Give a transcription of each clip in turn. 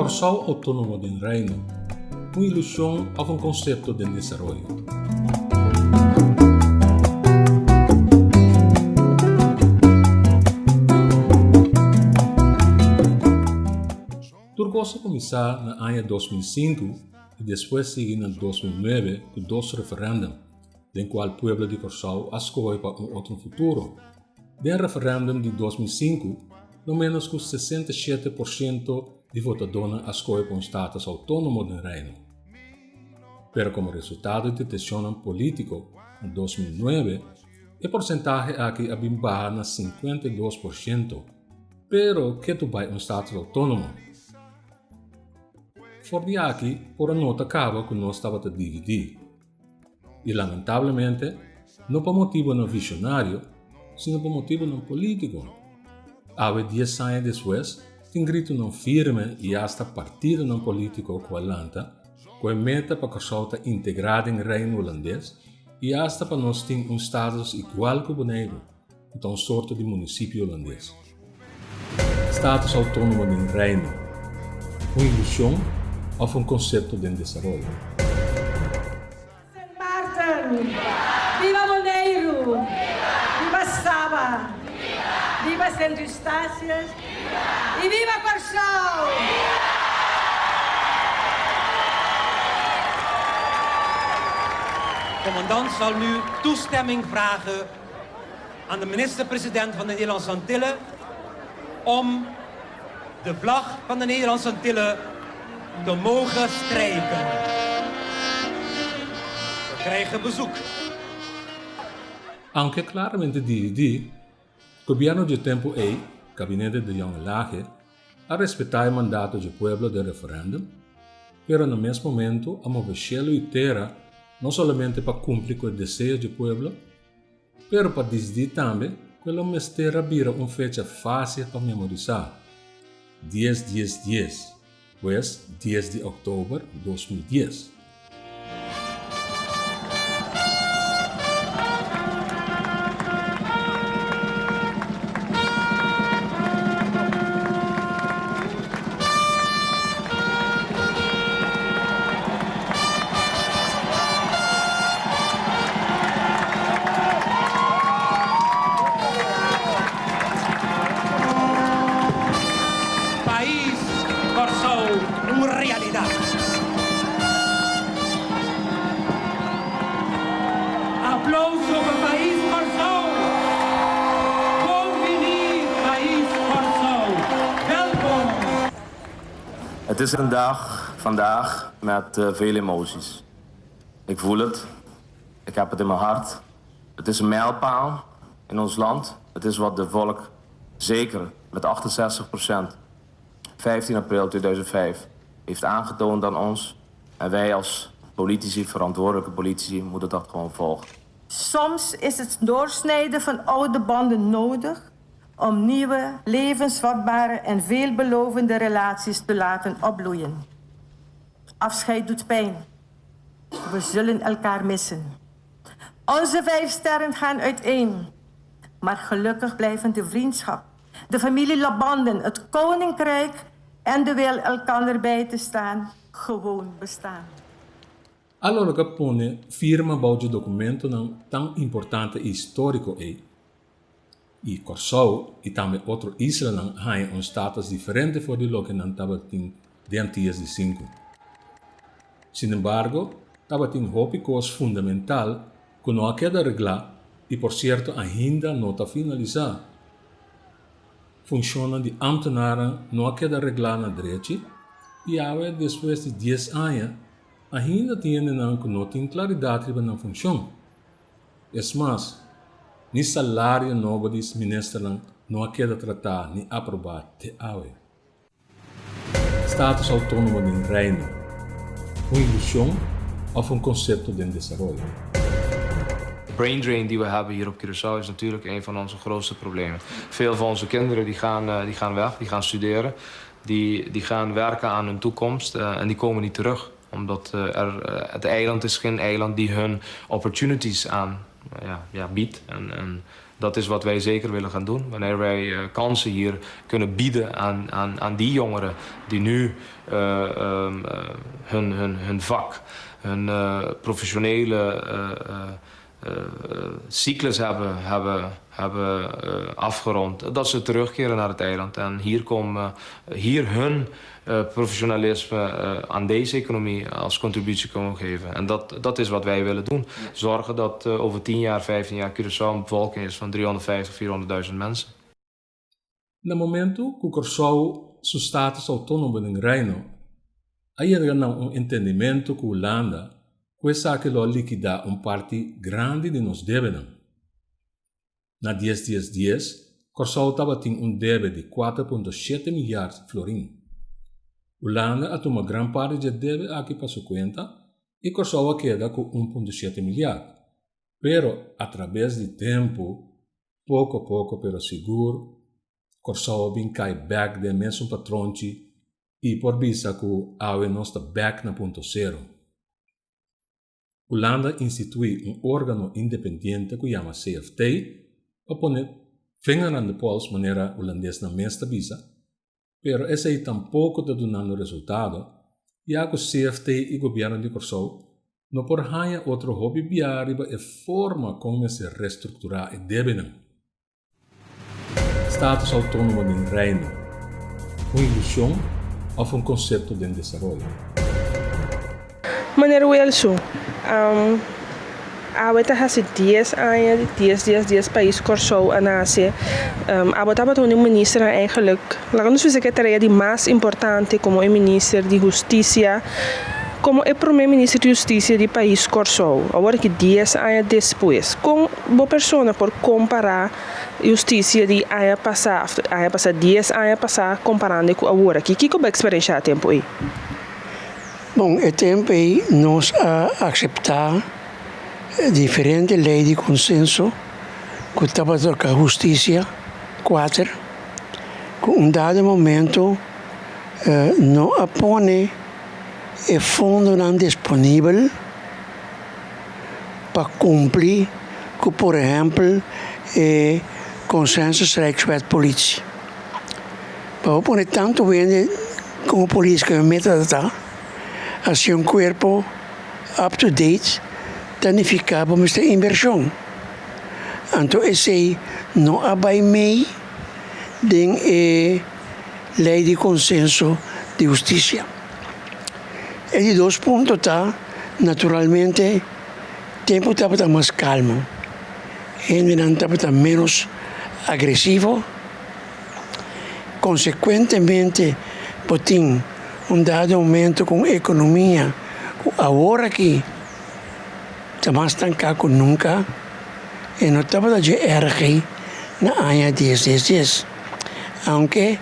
Curaçao Autónomo del Reino, una ilusión o un concepto de desarrollo. Turcosa começou no ano 2005 e depois seguiu em 2009 com dois referendos, em qual o povo de Curaçao escolheu para outro futuro. No referendo de 2005, no menos que 67% de votadores escolheu para um status autônomo do reino. Pero como resultado de decisão política em 2009, o porcentagem aqui havia bajado a 52%, pero que tu vai um status autônomo. Por aqui, por a nota acaba que nós estava a dividir. E lamentavelmente, não por motivo não visionário, sino por motivo não político. Há 10 anos depois, tem grito não firme e hasta partido não político com a Lanta, com a meta para que solta integrado em reino holandês e hasta para nós ter um status igual que o Bonaire, então um sorte de município holandês. Status autônomo em reino, uma ilusão ou um conceito de desenvolvimento. Sint Maarten! Viva Bonaire! Viva Saba! Viva Sint Eustatius! E viva Curaçao! De commandant zal nu toestemming vragen aan de minister-president van de Nederlandse Antillen om de vlag van de Nederlandse Antillen te mogen strijken. We krijgen bezoek. Aunque claramente dividi, o governo de tempo E, gabinete de Jonge Lage, a respeitar o mandato do povo do referendum, pero no mesmo momento a movê-lo inteira não somente para cumprir com o desejo do povo, pero para decidir também que a mestera vira uma fecha fácil para memorizar. 10-10-10, pues 10 de outubro de 2010. Het is een dag vandaag met veel emoties. Ik voel het, ik heb het in mijn hart. Het is een mijlpaal in ons land. Het is wat de volk zeker met 68%, 15 april 2005, heeft aangetoond aan ons. En wij als politici, verantwoordelijke politici, moeten dat gewoon volgen. Soms is het doorsnijden van oude banden nodig om nieuwe, levensvatbare en veelbelovende relaties te laten opbloeien. Afscheid doet pijn. We zullen elkaar missen. Onze 5 sterren gaan uiteen. Maar gelukkig blijven de vriendschap, de familiebanden, het koninkrijk en de wil elkaar bij te staan gewoon bestaan. Allora que pone firma bao de documento tão importante e histórico e Curaçao e também outro isla têm um status diferente for de lo que não estava dentro de 5. Sin embargo, estava tem hópicos fundamental que não queda arreglar e por certo ainda não está finalizado. Funciona de ambtenaren não queda arreglar na direita e agora depois de 10 anos ainda tienen que não tem claridade sobre a função. Es mais, ni salário novo dos ministros não queda tratar nem aprovar até agora. Status autônomo do reino, uma ilusão of een concept de desenvolvimento. De brain drain die we hebben hier op Curaçao is natuurlijk een van onze grootste problemen. Veel van onze kinderen die gaan weg, die gaan studeren, die gaan werken aan hun toekomst en die komen niet terug. Omdat het eiland is geen eiland die hun opportunities aan biedt. En Dat is wat wij zeker willen gaan doen. Wanneer wij kansen hier kunnen bieden aan die jongeren die nu hun vak, hun professionele cyclus hebben afgerond, dat ze terugkeren naar het eiland en hier hun professionalisme aan deze economie als contributie komen geven. En dat is wat wij willen doen. Zorgen dat over 10 jaar, 15 jaar Curaçao een bevolking is van 350.000, 400.000 mensen. No momento que Curaçao seu status autônomo em reino, aí entra um entendimento que Holanda começa a liquidar parte grande de nos débitos. Na 10, Curaçao estava tendo débito de 4,7 miljardos de florins. Holanda ha tomado gran parte de débito aqui para sua conta e Curaçao queda com 1,7 miljardos. Pero, a través do tempo, pouco a pouco, pero seguro, Curaçao vem cair back de mesmo patronte e por visa que a nós está back na ponto zero. Holanda institui órgão independente que chama CFT para poner vinger aan de pols maneira holandês na mesta visa, pero esse aí tampouco está dando resultado, já que o CFT e o governo de Curaçao não por hanha outro hobby viário e forma como se reestruturar e débito. Status autônomo em reino, uma ilusão ou conceito de desenvolvimento? Meneer Wilson, Aweta has 10 anos, 10 país Curaçao en Azië. Abotaba toen minister eigenlijk, laten we zeggen que era die mais importante como o ministro de Justiça, como o primeiro ministro de Justiça do país Curaçao. Agora que 10 anos depois, com uma pessoa por comparar justiça de ano passado 10 anos passado comparando com agora, que como experiência tempo aí? Bom, o tempo aí nós aceitar diferente lei de consenso que estava com a justiça 4 que dado momento não apone o fundo não disponível para cumprir com, por exemplo, o consenso rechtswet politie. Para poner tanto bem como polícia que meta está, assim corpo up to date danificado por esta inversão. Então, esse não abai mei de lei de consenso de justiça. E de 2 pontos tá, naturalmente, tempo estava mais calmo. Ele não estava menos agressivo. Consequentemente, tem dado momento com a economia, agora aqui, está mais estancado que nunca, e não estava de erro na ano 10. Aunque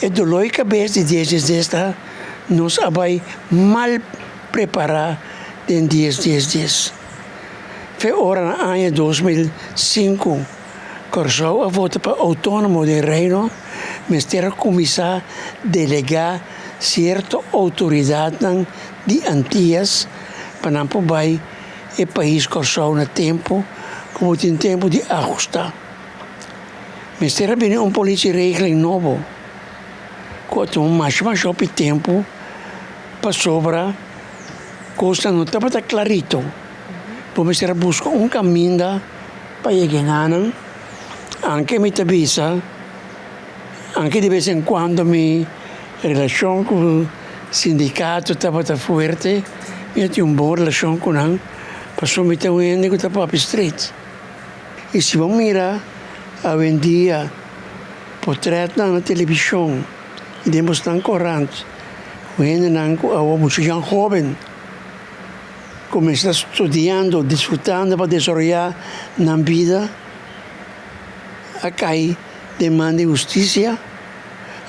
a dolor de cabeça de 10 nos vai mal preparar em 10. Foi hora na ano 2005, Curaçao a votar para autônomo de reino, mas ter começar a delegar certa autoridade de Antillas para não poder o país Curaçao no tempo, como tem tempo de ajustar. Mas ter bem polícia regra novo, quanto mais tempo para sobrar, coisa não estava clarito. Vamos ter buscar caminho para chegar anche mi tabisa, anche di vez in quando mi relazione con il sindacato estava forte, mi tinha boa relação com ele, passou me tawende com estava street. E se vamos mirar, hoje em dia, portret na televisão, e demonstram corrente, hoje não, muito jovem, começa estudando, desfrutando para desenvolver na vida, a cair demanda de justiça,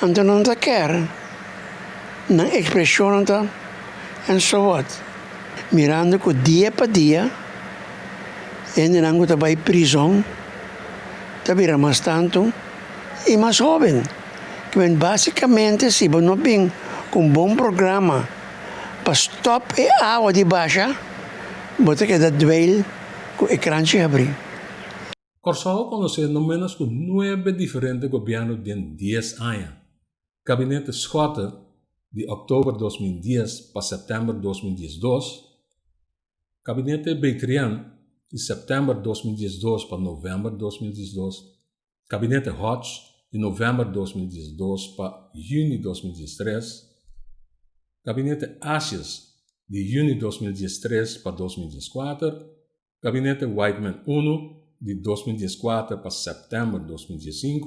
então não está quer, não expressão então, and so what. Mirando que dia para dia, ele não está para prisão, está vira mais tanto e mais jovem, que basicamente se você não tem um bom programa para stop a água de baixa, você queda dweil com o ecrã abrir. Corsao conoce no menos con 9 diferentes gobiernos en 10 años. Gabinete Schotten de octubre 2010 para septiembre 2012. Gabinete Betrian de septiembre 2012 para noviembre 2012. Gabinete Hodge de novembro 2012 para junio 2013. Gabinete Ashes de junio 2013 para 2014. Gabinete Whiteman I de 2014 para septiembre 2015.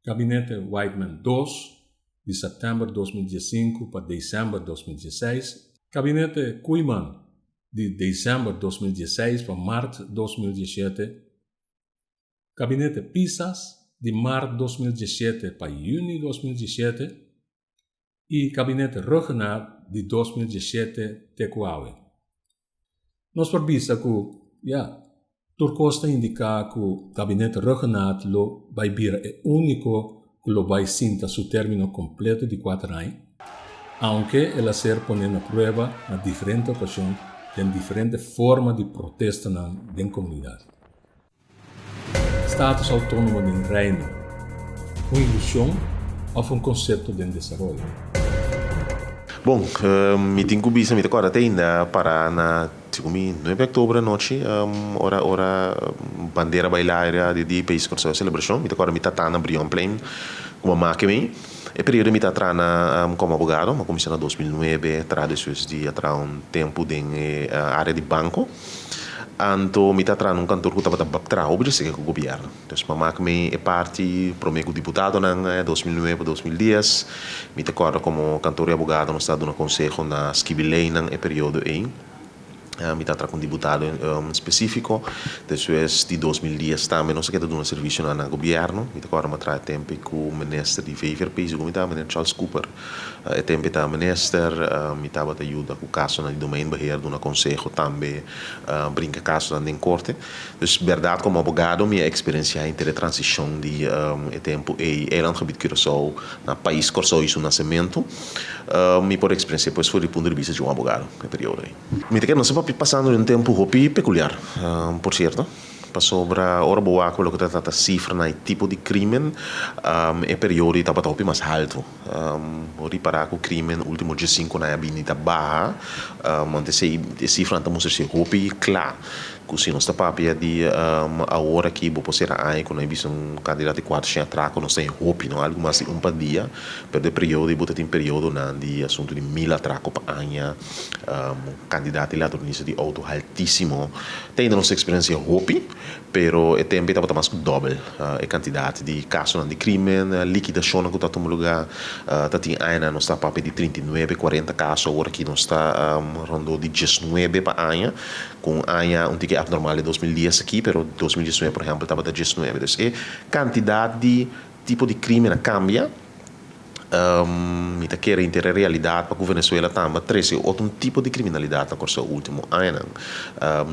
Gabinete Whiteman II de septiembre 2015 para diciembre 2016. Gabinete Koeman de diciembre 2016 para marzo 2017. Gabinete Pisas de março 2017 para junho 2017 e Gabinete Ruggenaat de 2017 Tecuawe. Nós previsa que, Turcosta indica que o Gabinete Ruggenaat lo vai vir é único que lo vai sinta su término completo de 4 anos, aunque ela ser poner na prova na diferente ocasião, em diferente forma de protesta na comunidade. Status autônomo do reino, uma ilusão ou conceito de desenvolvimento? Bom, me tenho vista, me agora ainda para na 9 de outubro noite, hora bandeira bailar de país com sua celebração, me agora me tá na Brion Plain, como máquina. E período me tá como advogado, uma comissão em 2009, depois de tempo de área de banco. Anto me tá num cantor que estava trabalhando com o governo. Então, mamãe me é parte prometo deputado em 2009 2010. Me tá agora como cantor e advogado no estado no conselho na Skibilei no período em. Me tá com deputado específico. Depois de 2010 também nós queremos dar um serviço no governo. Me tá agora me traz tempo com o ministro de VVP, como tá ministro Charles Cooper. E tempo tá minister, me tá bata ajuda com o caso no domain beheer do conselho também brinca caso na corte. Dus verdade como advogado minha experiência entre a transição de tempo e ela no gebied Curaçao na país Curaçao isso nascimento. Me por experiência pois foi do ponto de vista de advogado no período aí. Me tá nós passando um tempo hopi peculiar, por certo. Sobre a hora boa que eu trata cifra na tipo de crime é período estava hopi mais alto. Ori para o crime último de 5 na abinita barra, manter se cifra estamos se hopi claro. Se nós está papia de a hora que vou poder aí quando eu visto candidato de 4 sem atraco nós tem hopi não algo mais um dia, perde período e bota tem período na de assunto de 1000 atraco para anha candidato lá do início de auto altíssimo tem nossa experiência hopi pero é tempo estava mais que doble a quantidade de casos de crime liquidação que está tomando lugar tá tem ainda nós está papia de 39 40 casos agora que nós está rondou de 19 para anha com anha que abnormal em 2010 aqui, pero 2019, por exemplo, estava de 19. Então, é quantidade de tipo de crime cambia. Me tá querendo ter a realidade para a Venezuela também, 13 outro tipo de criminalidade na corso último ano.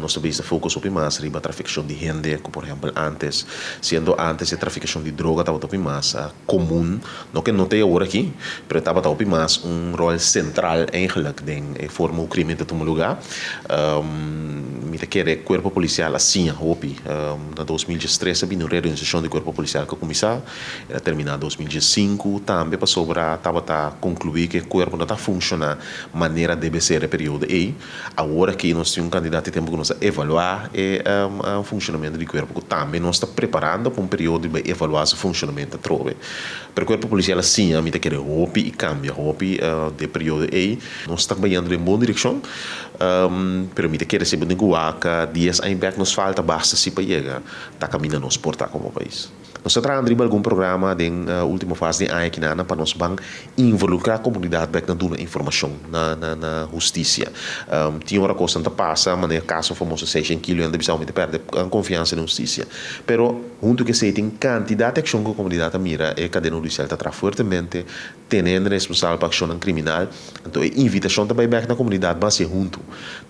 Nós também foco sobre mais riba traficação de gente, como por exemplo antes, sendo antes a traficação de droga estava top mais comum, não que não tem agora aqui, mas estava top mais rol central eigenlijk em forma o crime de todo lugar. Me tá querendo corpo policial assim, hopi, na 2013 havia uma reorganização do corpo policial que começou, era terminada em 2005, também passou para concluir que o corpo não está funcionando maneira deve ser o período e agora que nós temos candidato tempo que nós evaluar o funcionamento do corpo que também nós está preparando para um período de evaluar o funcionamento trove para o corpo policial assim a mim quer hopi e cambia hopi de período e nós está indo em boa direção pero mim quer receber de guaca dias a impact nos falta basta se para chegar tá caminhando nos portar como país. Nós estamos trazendo algum programa na última fase de aqui para nós involucrar a comunidade para dar informação na justiça. Tinha uma coisa que passa, mas no caso famoso 6 quilos ainda precisa perder a confiança na justiça. Pero junto que se tem quantidade de ação que a comunidade mira e a cadeia judicial está fortemente tendo responsável para a ação criminal. Então a invitação também na comunidade vai ser junto.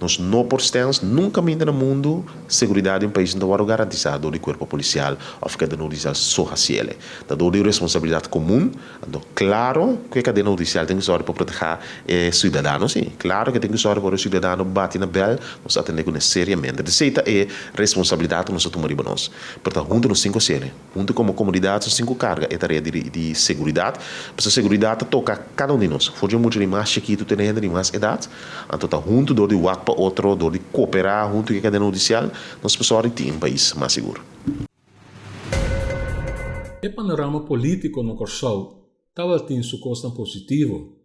Nós não postamos nunca mais no mundo segurança em um país não é garantizado do corpo policial ou a cadeia judicial sociale. Dat door die responsabilidade comum, então, claro que a cadeia judicial tem que zorgar para proteger cidadãos, sim. Claro que tem que zorgar para o cidadão bate na bel, nós atendemos seriamente. De seita é responsabilidade nós tomamos nós. Portanto, junto nos 5 séries, junto como comunidade, 5 cargas, é tarefa de segurança. Porque a segurança toca cada de nós. For muito mais chiquito, tem de mais idade. Então, junto do de um para outro, do de cooperar junto com a cadeia judicial, nós pessoas têm um país mais seguro. O panorama político no Corsou estava tendo su costa positivo,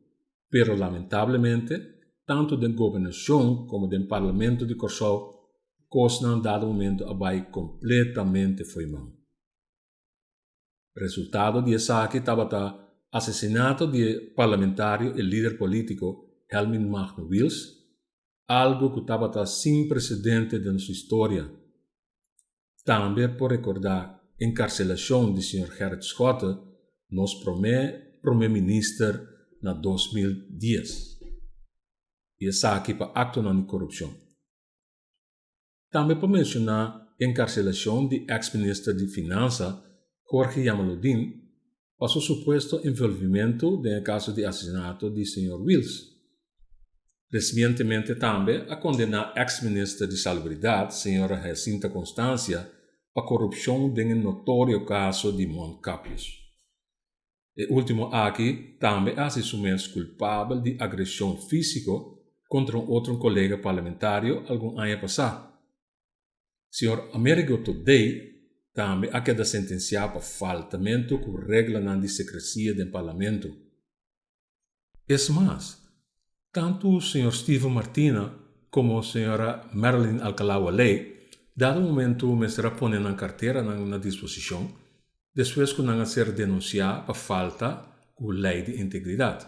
pero lamentavelmente, tanto da governação como do parlamento de Corsou, costa em dado momento abai completamente foi mal. Resultado disso aqui estava o assassinato do parlamentário e líder político Helmin Magno Wils, algo que estava sem precedente na sua história. Também por recordar encarcelação do Sr. Gerrit Schotte, nosso primeiro-ministro, na 2010. E essa aqui para acto de corrupção. Também por mencionar a encarcelação do ex-ministro de Finanças, Jorge Yamaludin, para seu suposto envolvimento no caso de assassinato do Sr. Wils. Recentemente também a condenar ex-ministra de Salubridade, Sra. Jacinta Constância, para corrupção no notório caso de Montcapios. E último aqui também é assumido culpável de agressão física contra outro colega parlamentar algum ano passado. Sr. Amerigo Today também ha quedado sentenciado por faltamento com regra de secrecia do parlamento. É mais, tanto o Sr. Steven Martina como a Sra. Marilyn Alcalá Waley, dado momento me será poner na carteira na disposição, depois que não ser denunciado por falta com lei de integridade.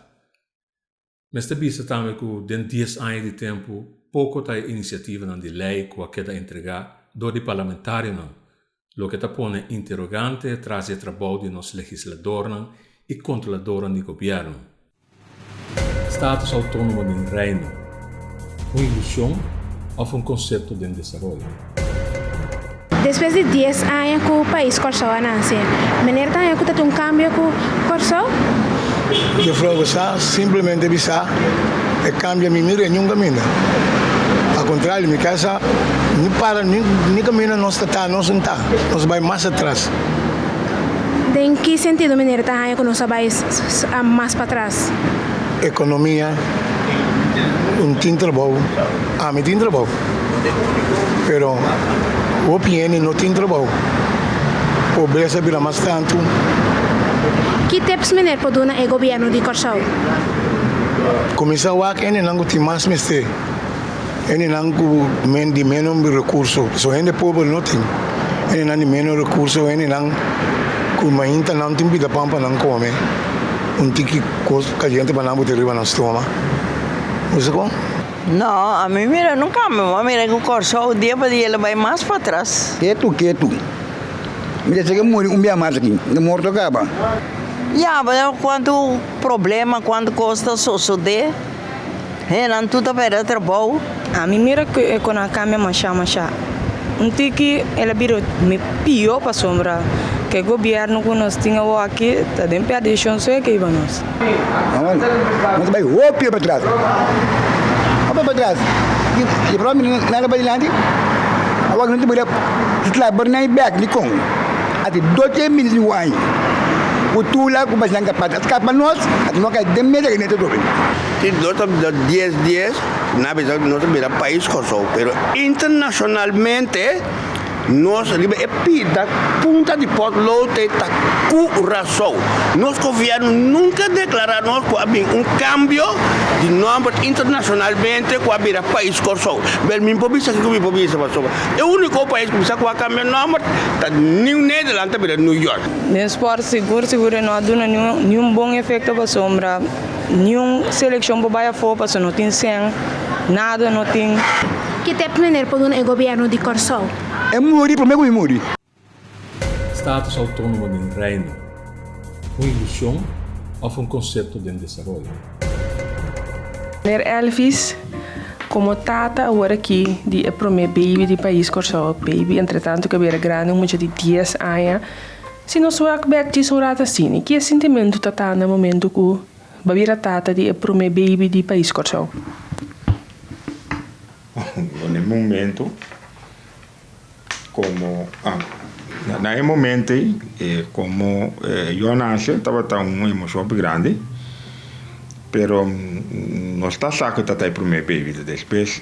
Mas também também que den 10 anos de tempo, pouco da iniciativa na lei que queda entregar do de parlamentário não, lo que põe interrogante atrás do trabalho de nos legisladores e controladores do governo. Status autônomo do reino, uma ilusão ou conceito de desenvolvimento? Depois de 10 anos que o país Corsou nasce, maneira também que tem cambio com Corsou? Eu falo que simplesmente bisa e cambia minha mira em caminho. Ao contrário, minha casa nem para nem caminho nós está, nós não está, nós vai mais atrás. Em que sentido maneira também que nós vai mais para trás? Economia, tem trabalho, me tem trabalho, pero o PN não tem trabalho, pobreza vira mais tanto. Que tipos de pode dar o governo de Corsou? Começar a que ele não tem mais mestre, ele não tem menos recursos, só gente pobre não tem, ele não tem menos recursos, ele não como ainda não tem vida pampa não come. Tem que a gente vai não botar riba no estômago. Você como? Não, a mim mira não cambia, a mira que o Corsou dia para dia ele vai mais para trás. Que tu? Mira se que morre dia mais aqui, não morto acaba. Mas quanto problema, quanto custa suceder, não tudo para trabalho. A mim mira que quando a cambia mancha. Não tem que ela virou me pior para sombra. Que o governo que nós tínhamos aqui, está dentro da deixação só que nós. Mas vai para trás. Para trás. E para mim nada para adiante. Agora não tem para lá bernai back ni com. Até 12 minutos de wine. O tu lá com bastante capaz nós, até não cai de medo que nem tudo bem. Tem 10 dias, na verdade nós vira país Kosovo, pero internacionalmente nós é pida punta de potlote tá curaçao. Nós governo nunca declaramos que havia cambio de nome internacionalmente que havia país Kosovo. Bel min pobisa que min pobisa passou. É o único país que precisa que cambie nome tá New Netherlands vira New York. Nesse esporte seguro não dá nenhum bom efeito para sombra. Nenhuma seleção para fora para não tem sem nada não tem. Que tipo de pode dar o governo de Corsou? É morrer, primeiro que morrer. Status autônomo do reino, uma ilusão ou conceito de desenvolvimento? Elvis, como tata agora aqui, de primeiro baby do país Corsou, baby, entretanto que era grande, muito de 10 anos, Se nós vamos back de rata assim, que sentimento tá no momento que babira tata de pro meu baby de país Corsou? No momento, como naquele momento, como eu nasci, estava uma emoção grande, pero não está saco tá para o meu baby depois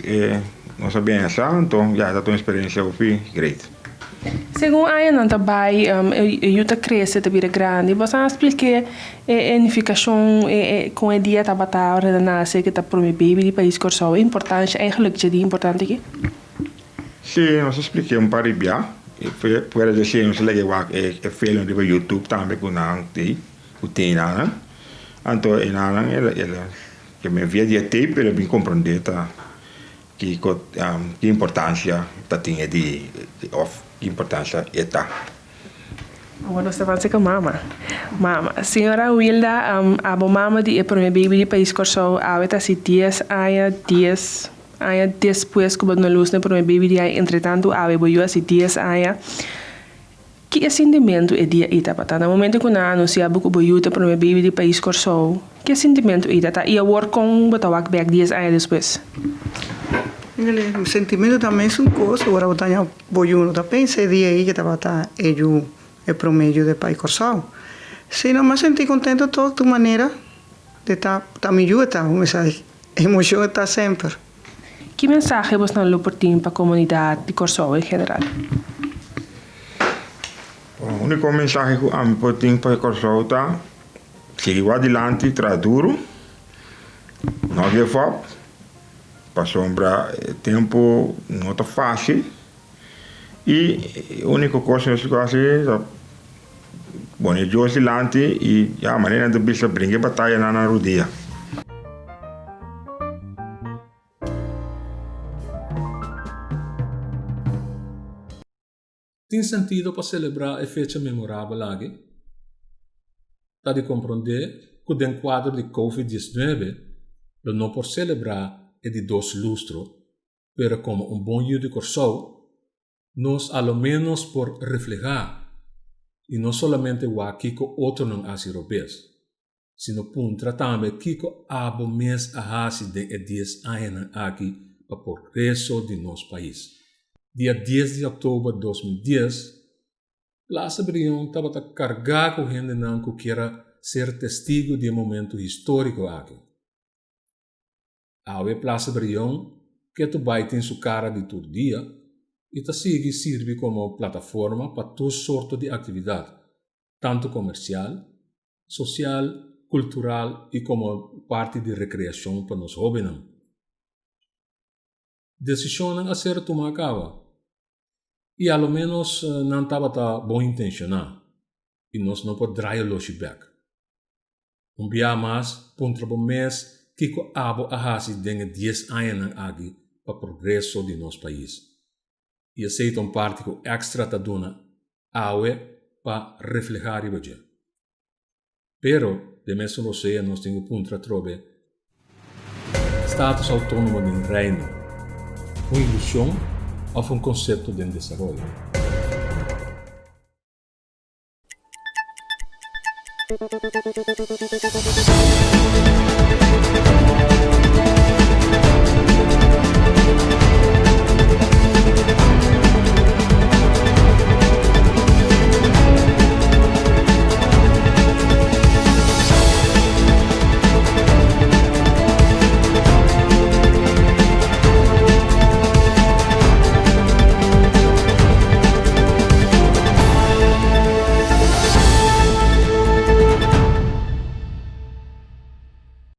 não sabia essa, então já está uma experiência great. Segundo a não trabalho, eu tá cresce tá vira grande. Você explica a unificação com a dia tá bata hora da nascer que tá pro meu baby de país Corsou é importante, eigenlijk já de importante aqui. Sim, nós expliquei par de bia. Por dizer, nós legal é feio no YouTube também com não tem, o tem nada. Então, ela que me via de tape, ele bem compreender tá que importância tá tinha de que importância está. Agora você vai dizer que mama, a senhora Wilda, a mama de para meu baby de país Corsou, a outra se 10 anos depois que eu luz para meu baby de entretanto a eu se 10 anos. Que sentimento é dia ita pata no momento que na anuncia buku boyuta para meu baby de país Corsou. Que sentimento ita tá ia work com batawak back 10 anos depois. O sentimento também é uma coisa, agora eu tenho boiuno, também esse dia aí que estava eu é promedio de país Corsou. Se não me senti contente de toda maneira, de estar me ajuda, uma emoção está sempre. Que mensagem você não lhe portem para a comunidade de Corsou em geral? O único mensagem que eu portem para Corsou é seguir adiante, duro, não give up. Sombra tempo não está fácil e a única coisa que eu faço é bom, eu oscilante e a maneira de bicha brincar batalha na rodia. Tem sentido para celebrar a fecha memorável aqui? Está de compreender que dentro do quadro de Covid-19 não por celebrar é de 2 lustros, pero como bom judo de Corsou, nós a lo menos por reflejar, e não somente o Kiko outro não as europeus, sino puntra também Kiko abo mês a hasi de 10 anos aqui para o progresso de nosso país. Dia 10 de outubro de 2010, Plaza Brion estava carregada com gente que queira ser testigo de um momento histórico aqui. A Plaza Brion, que tu baita sua cara de todo dia, e ta serve como plataforma para toda sorte de atividade, tanto comercial, social, cultural e como parte de recreação para os jovens. Decisão a ser tomada, e a lo menos não estava bom intencionado, e nós não podemos dar back. Dia mais, contra o mês, Kiko abo ahasi dengue 10 anos aqui para o progresso de nosso país. E aceita parte que extra taduna awe para reflejar e bajar. Pero, de mesmo você, nós temos puntra trobe status autônomo de reino, uma ilusão ou um conceito de desenvolvimento.